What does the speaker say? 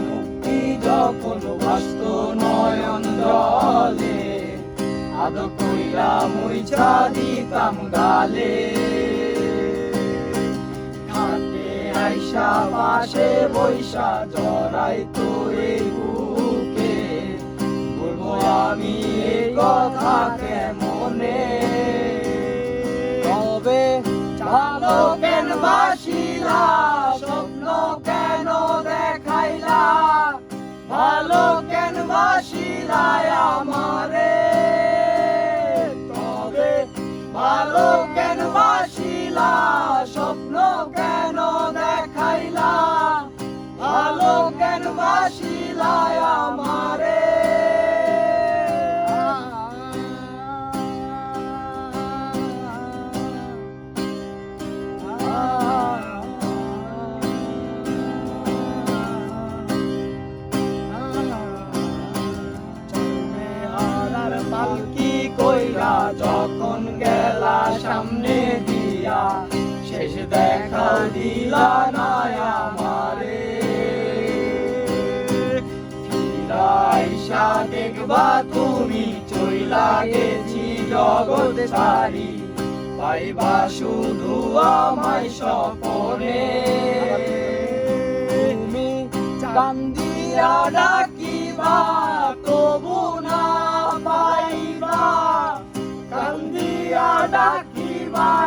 মুক্তি যখন ভাসত নয়ন জলে, আদর কইরা মুইছা দিতাম গালে। ঘাটে আইসা পাশে বৈশা জড়াইতো এই বুকে, বলবো আমি এই কথা কেমনে। তবে ভালো কেন বাসিলা, স্বপ্ন কেন দেখাইলা, ভালো কেন বাসিলা আমারে। তবে ভালো কেন বাসিলা, স্বপ্ন কেন দেখাইলা, ভালো কেন বাসিলা আমারে। পালকি কইরা যখন গেলা সামনে দিয়া, শেষ দেখা দিলা না আমারে। ফিরা আইসা দেখবা তুমি চইলা গেছি জগৎ ছাড়ি, পাইবা শুধু আমায় স্বপনে। তুমি কান্দিয়া ডাকিবা তবু না পাইবা, কান্দিয়া ডাকিবা